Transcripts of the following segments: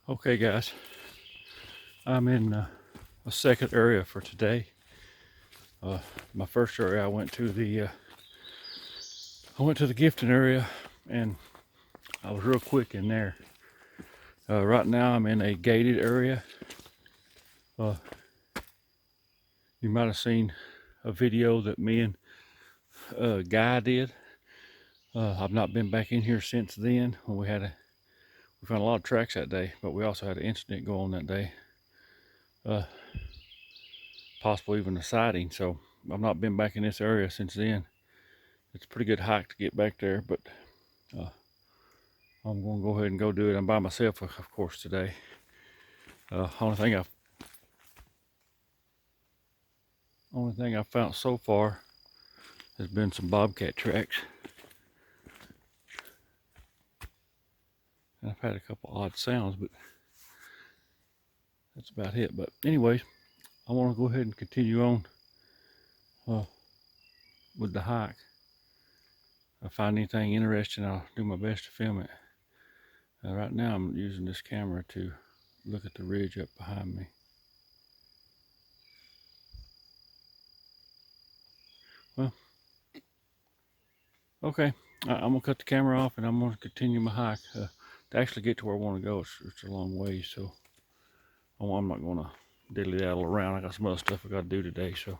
Okay guys, I'm in a second area for today. My first area I went to the gifting area, and I was real quick in there. Right now I'm in a gated area. You might have seen a video that me and Guy did. I've not been back in here since then. When we found a lot of tracks that day, but we also had an incident go on that day. Possibly even a sighting. So I've not been back in this area since then. It's a pretty good hike to get back there, but I'm going to go ahead and go do it. I'm by myself, of course, today. Only thing I've found so far has been some bobcat tracks. And I've had a couple odd sounds, but that's about it. But anyways, I want to go ahead and continue on with the hike. If I find anything interesting, I'll do my best to film it. Right now I'm using this camera to look at the ridge up behind me. Well, okay, I'm gonna cut the camera off and I'm gonna continue my hike. To actually get to where I want to go, it's a long way, so I'm not gonna diddly daddle around. I got some other stuff I gotta do today, so.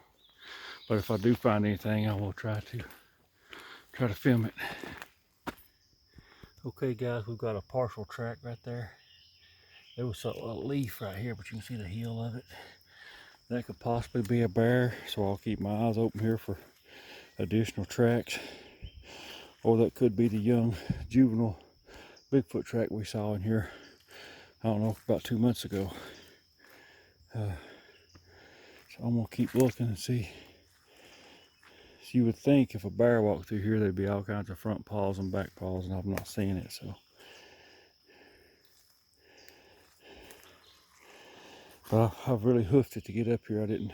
But if I do find anything, I will try to film it. Okay guys, we've got a partial track right there. There was a leaf right here, but you can see the heel of it. That could possibly be a bear, so I'll keep my eyes open here for additional tracks. Or that could be the young juvenile Bigfoot track we saw in here, I don't know, about 2 months ago. So I'm gonna keep looking and see. So you would think if a bear walked through here, there'd be all kinds of front paws and back paws, and I'm not seeing it, so. But I've really hoofed it to get up here. I didn't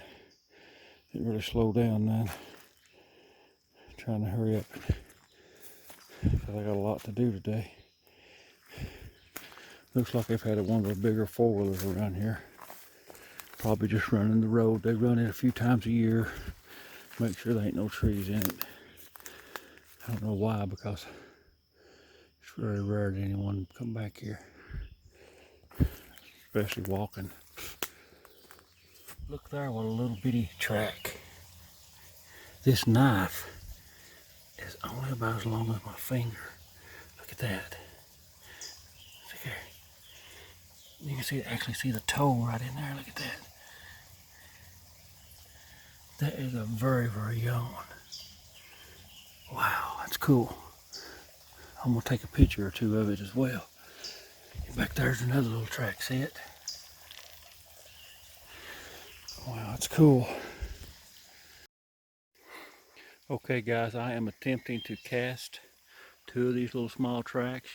really slow down none. Trying to hurry up because I got a lot to do today. Looks like they've had one of the bigger four-wheelers around here. Probably just running the road. They run it a few times a year. Make sure there ain't no trees in it. I don't know why, because it's very rare that anyone come back here, especially walking. Look there, what a little bitty track. This knife is only about as long as my finger. Look at that. Look there. You can actually see the toe right in there. Look at that. That is a very, very young one. Wow, that's cool. I'm gonna take a picture or two of it as well. And back there's another little track, see it? Wow, it's cool. Okay guys, I am attempting to cast two of these little small tracks.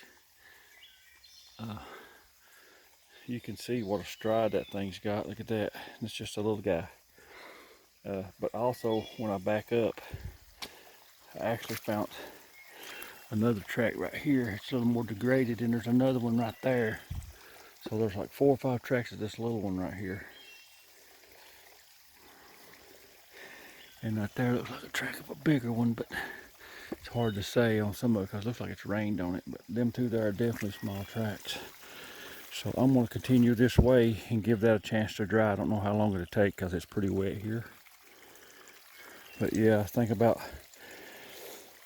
You can see what a stride that thing's got. Look at that. It's just a little guy. But also, when I back up, I actually found another track right here. It's a little more degraded, and there's another one right there. So there's like 4 or 5 tracks of this little one right here. And right there looks like a track of a bigger one, but it's hard to say on some of it because it looks like it's rained on it. But them two there are definitely small tracks. So I'm going to continue this way and give that a chance to dry. I don't know how long it'll take because it's pretty wet here. But yeah, think about,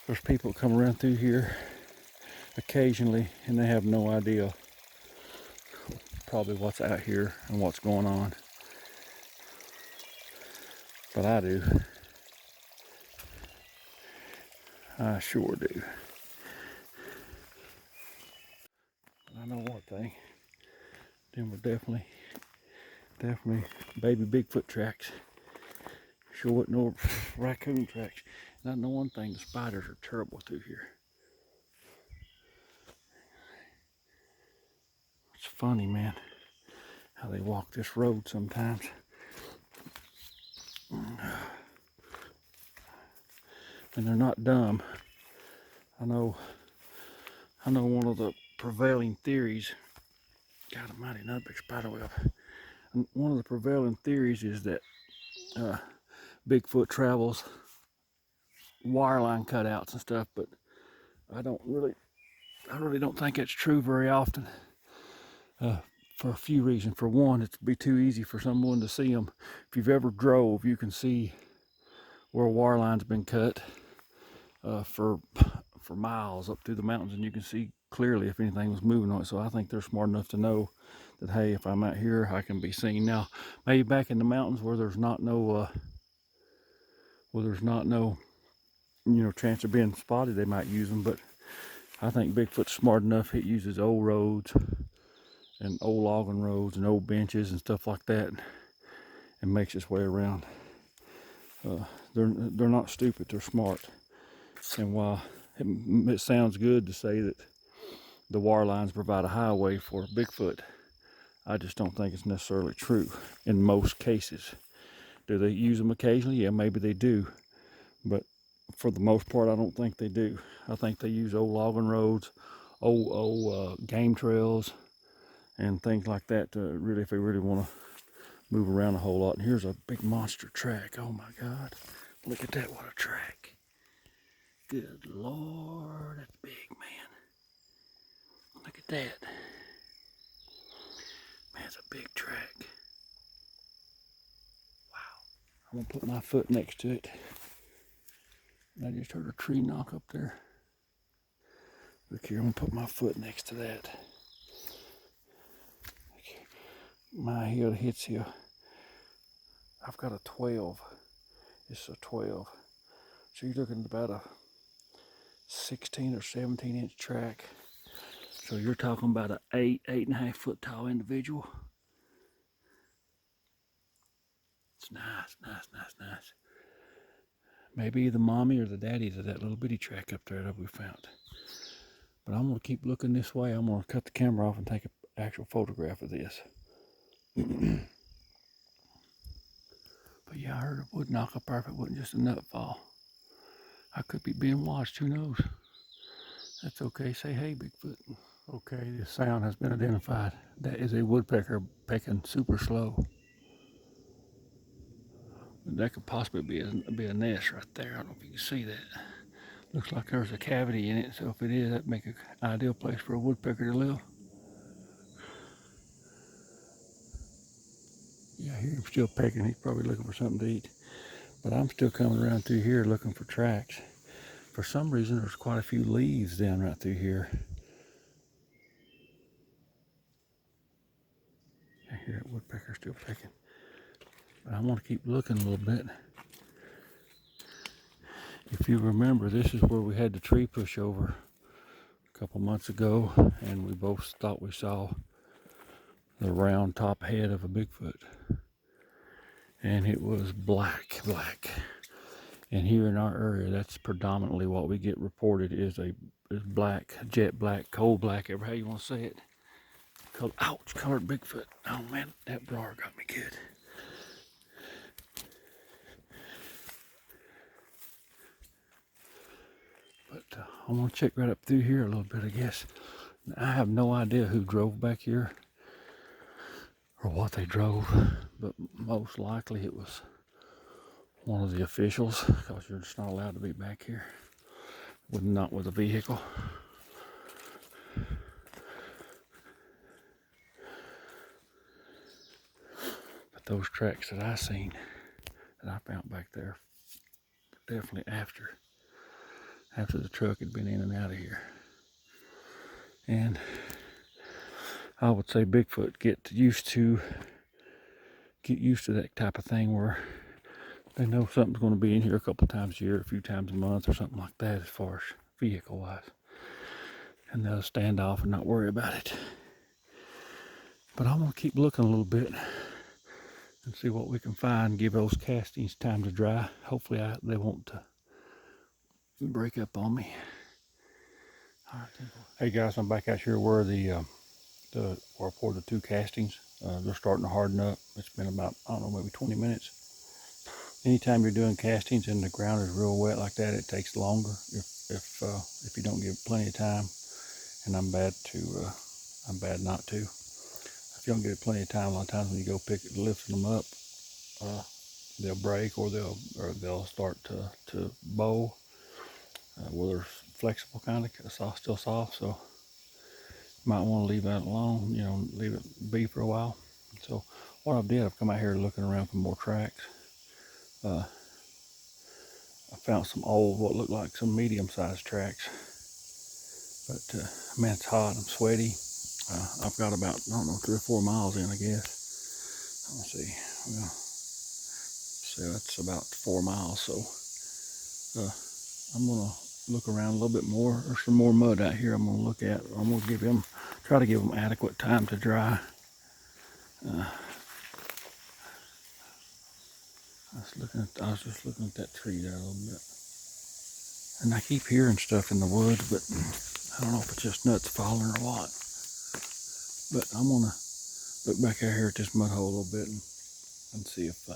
there's people that come around through here occasionally and they have no idea probably what's out here and what's going on. But I do. I sure do. I know one thing. Them were definitely baby Bigfoot tracks. Sure wasn't no raccoon tracks. And I know one thing, the spiders are terrible through here. It's funny, man, how they walk this road sometimes. And they're not dumb. I know one of the prevailing theories, God almighty, another big spider web. And one of the prevailing theories is that Bigfoot travels wireline cutouts and stuff, but I really don't think it's true very often. For a few reasons. For one, it'd be too easy for someone to see them. If you've ever drove, you can see where a wire line's been cut for miles up through the mountains, and you can see clearly if anything was moving on it. So I think they're smart enough to know that, hey, if I'm out here, I can be seen. Now, maybe back in the mountains where there's not no chance of being spotted, they might use them. But I think Bigfoot's smart enough. He uses old roads and old logging roads and old benches and stuff like that, and makes his way around. They're not stupid, they're smart. And while it sounds good to say that the wire lines provide a highway for Bigfoot, I just don't think it's necessarily true in most cases. Do they use them occasionally? Yeah, maybe they do, but for the most part, I don't think they do. I think they use old logging roads, old game trails, and things like that to really, if they really want to move around a whole lot. And here's a big monster track. Oh my God. Look at that, what a track. Good Lord, that's big, man. Look at that. Man, it's a big track. Wow. I'm gonna put my foot next to it. I just heard a tree knock up there. Look here, I'm gonna put my foot next to that. My heel hits here. I've got a 12. It's a 12. So you're looking at about a 16 or 17 inch track. So you're talking about an 8.5 foot tall individual. It's nice, nice, nice, nice. Maybe the mommy or the daddies of that little bitty track up there that we found. But I'm gonna keep looking this way. I'm gonna cut the camera off and take an actual photograph of this. But yeah, I heard it would knock up there if it wasn't just a nut fall. I could be being watched, who knows? That's okay, say hey, Bigfoot. Okay, this sound has been identified. That is a woodpecker pecking super slow. That could possibly be a nest right there. I don't know if you can see that. Looks like there's a cavity in it, so if it is, that'd make an ideal place for a woodpecker to live. Yeah, I hear him still pecking. He's probably looking for something to eat. But I'm still coming around through here looking for tracks. For some reason, there's quite a few leaves down right through here. I hear that woodpecker still pecking. But I want to keep looking a little bit. If you remember, this is where we had the tree pushover a couple months ago, and we both thought we saw the round top head of a Bigfoot. And it was black. And here in our area, that's predominantly what we get reported is black, jet black, coal black, however you want to say it. Ouch, colored Bigfoot. Oh man, that briar got me good. But I want to check right up through here a little bit, I guess. I have no idea who drove back here or what they drove, but most likely it was one of the officials, because you're just not allowed to be back here, not with a vehicle. But those tracks that I seen, that I found back there, definitely after the truck had been in and out of here. And I would say Bigfoot get used to that type of thing where they know something's going to be in here a couple times a year, a few times a month or something like that, as far as vehicle wise, and they'll stand off and not worry about it. But I'm going to keep looking a little bit and see what we can find, give those castings time to dry. Hopefully they won't break up on me. All right, hey guys, I'm back out here where where I poured the 2 castings. They're starting to harden up. It's been about, I don't know, maybe 20 minutes. Anytime you're doing castings and the ground is real wet like that, it takes longer if you don't give plenty of time. and I'm bad not to. If you don't get plenty of time, a lot of times when you go lifting them up, they'll break or they'll start to bow. Where they're flexible, kind of still soft, so you might want to leave that alone. Leave it be for a while. So what I've come out here looking around for more tracks. I found some old, what looked like some medium-sized tracks, but man, it's hot. I'm sweaty. I've got about, I don't know, 3 or 4 miles in, I guess. Let's see. Well, so that's about 4 miles. So I'm gonna look around a little bit more. There's some more mud out here I'm gonna look at. I'm gonna try to give them adequate time to dry. I was just looking at that tree there a little bit, and I keep hearing stuff in the woods, but I don't know if it's just nuts falling or what. But I'm gonna look back out here at this mud hole a little bit and see if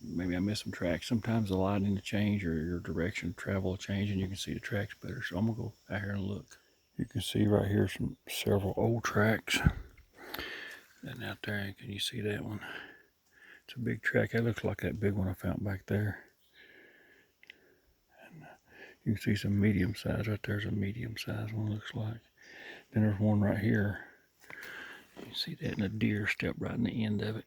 maybe I missed some tracks. Sometimes the lighting will change or your direction of travel will change, and you can see the tracks better. So I'm gonna go out here and look. You can see right here several old tracks. And out there, can you see that one? It's a big track. That looks like that big one I found back there. And you can see some medium size right there's a medium size one, looks like. Then there's one right here. You can see that, and a deer stepped right in the end of it.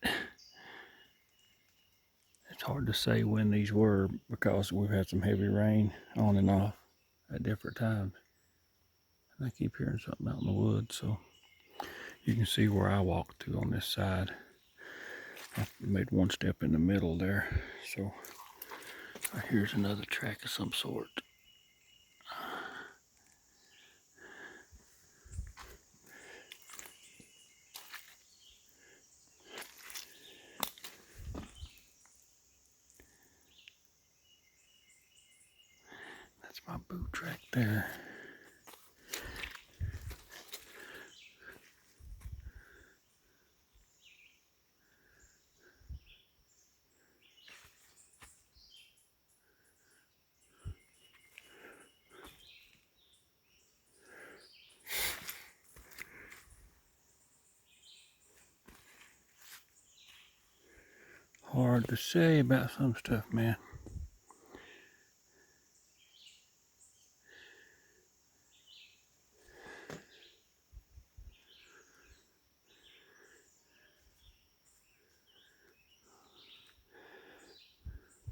It's hard to say when these were because we've had some heavy rain on and off at different times. And I keep hearing something out in the woods, so you can see where I walked to on this side. I made one step in the middle there, so here's another track of some sort. That's my boot track there. Hard to say about some stuff, man.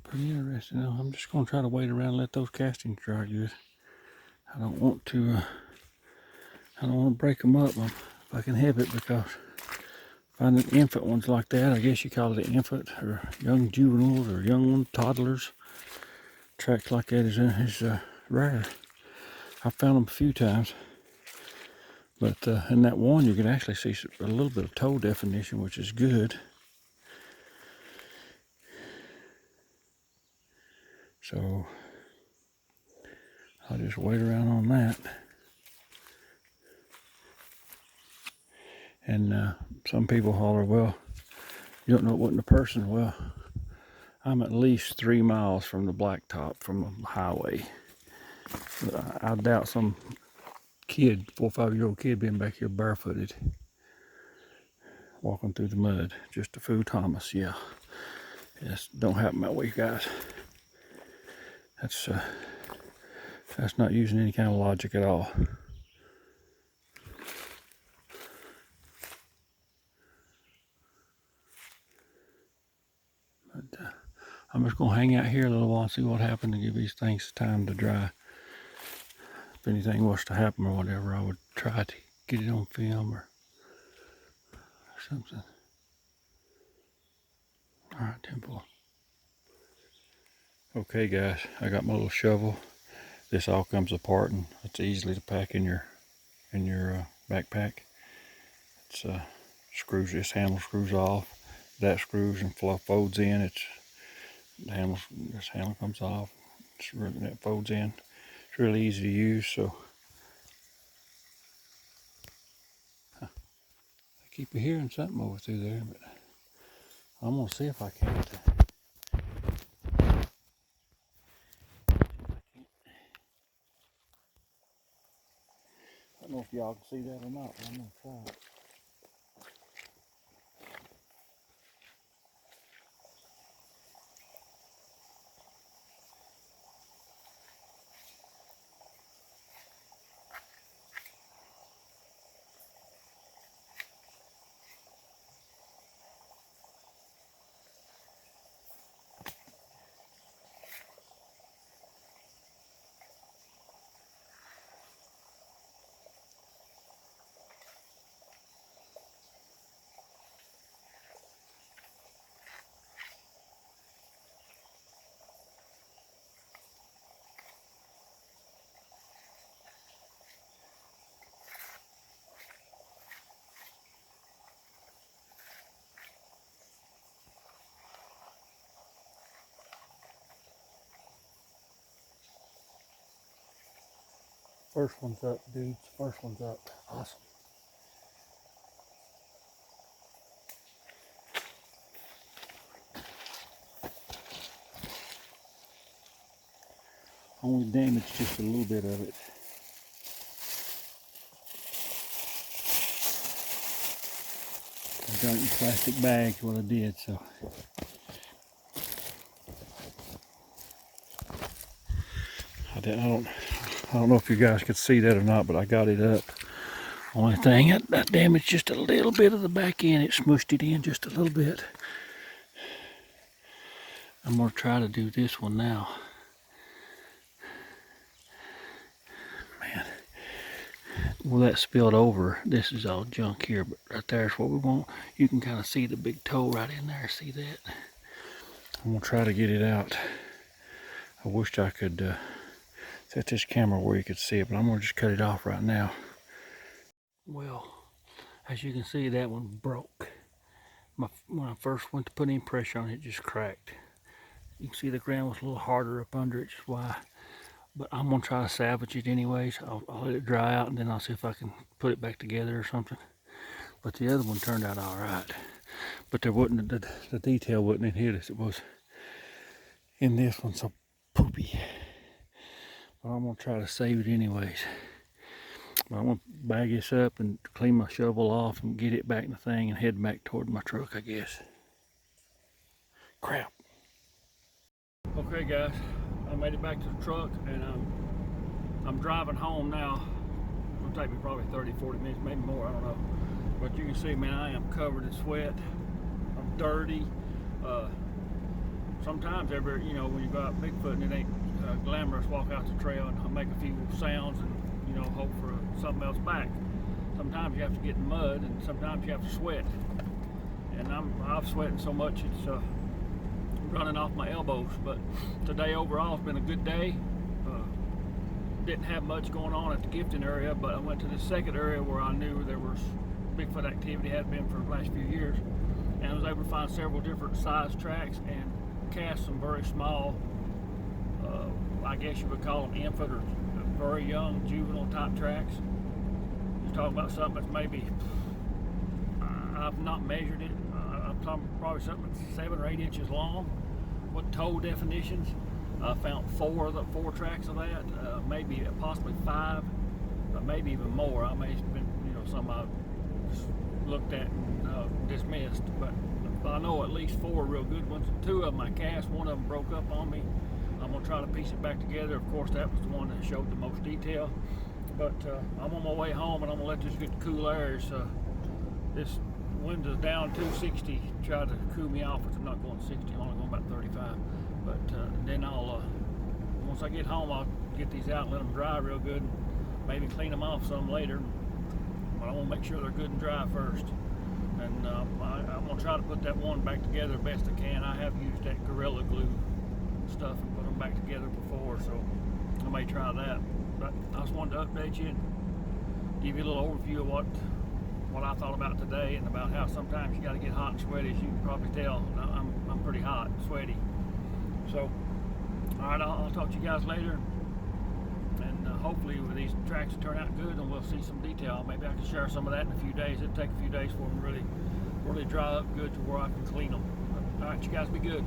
Pretty interesting though. I'm just gonna try to wait around and let those castings dry good. I don't want to break them up if I can help it, because finding infant ones like that, I guess you call it an infant, or young juveniles, or young ones, toddlers, tracks like that is rare. I've found them a few times, but in that one you can actually see a little bit of toe definition, which is good. So I'll just wait around on that. And some people holler, well, you don't know it wasn't a person. Well, I'm at least 3 miles from the blacktop, from the highway. I doubt some kid, 4 or 5 year old kid, being back here barefooted, walking through the mud just to fool Thomas. Yeah, yes, don't happen that way, guys. That's not using any kind of logic at all. But I'm just gonna hang out here a little while and see what happens, and give these things time to dry. If anything was to happen or whatever, I would try to get it on film or something. All right, Temple. Okay, guys, I got my little shovel. This all comes apart, and it's easily to pack in your backpack. It's screws. This handle screws off. That screws and folds in. This handle comes off. That folds in. It's really easy to use. So I keep hearing something over through there, but I'm gonna see if I can't. know if y'all can see that or not, but I'm gonna try it. First one's up, dudes. First one's up. Awesome. Only damaged just a little bit of it. I got it in plastic bags, what I did, so. I don't know if you guys could see that or not, but I got it up. Only thing, that damaged just a little bit of the back end. It smushed it in just a little bit. I'm gonna try to do this one now. Man, well, that spilled over. This is all junk here, but right there's what we want. You can kind of see the big toe right in there. See that? I'm gonna try to get it out. I wished I could set this camera where you could see it, but I'm gonna just cut it off right now. Well, as you can see, that one broke. When I first went to put any pressure on it, it just cracked. You can see the ground was a little harder up under it, just why. But I'm gonna try to salvage it anyways. I'll let it dry out and then I'll see if I can put it back together or something. But the other one turned out all right. But there wasn't, the detail wasn't in here as it was in this one, so poopy. But I'm gonna try to save it anyways. But I'm gonna bag this up and clean my shovel off and get it back in the thing and head back toward my truck, I guess. Crap. Okay guys, I made it back to the truck and I'm driving home now. It'll take me probably 30-40 minutes, maybe more, I don't know. But you can see, man, I am covered in sweat. I'm dirty. Sometimes you know, when you go out Bigfoot and it ain't glamorous, walk out the trail and make a few sounds and, you know, hope for something else back. Sometimes you have to get in mud and sometimes you have to sweat. And I'm sweating so much it's running off my elbows. But today overall has been a good day. Didn't have much going on at the gifting area, but I went to the second area where I knew there was Bigfoot activity, had been for the last few years, and I was able to find several different size tracks and cast some very small, I guess you would call them infant or very young juvenile type tracks. You're talking about something that's maybe, I've not measured it, I'm talking probably something that's 7 or 8 inches long. What toe definitions? I found 4 tracks of that, maybe possibly 5, but maybe even more. I may have been, you know, some I just looked at and dismissed, but I know at least 4 real good ones. 2 of them I cast, one of them broke up on me. I'm gonna try to piece it back together. Of course, that was the one that showed the most detail. But I'm on my way home and I'm gonna let this get cool air. This wind is down 260, try to cool me off, which I'm not going 60, I'm only going about 35. But then once I get home, I'll get these out and let them dry real good. Maybe clean them off some later. But I want to make sure they're good and dry first. And I'm going to try to put that one back together the best I can. I have used that Gorilla Glue stuff and put them back together before, so I may try that. But I just wanted to update you and give you a little overview of what I thought about today and about how sometimes you got to get hot and sweaty. As you can probably tell, I'm pretty hot and sweaty. So, all right, I'll talk to you guys later. And hopefully with these tracks turn out good and we'll see some detail. Maybe I can share some of that in a few days. It'll take a few days for them to really dry up good to where I can clean them. But, all right, you guys be good.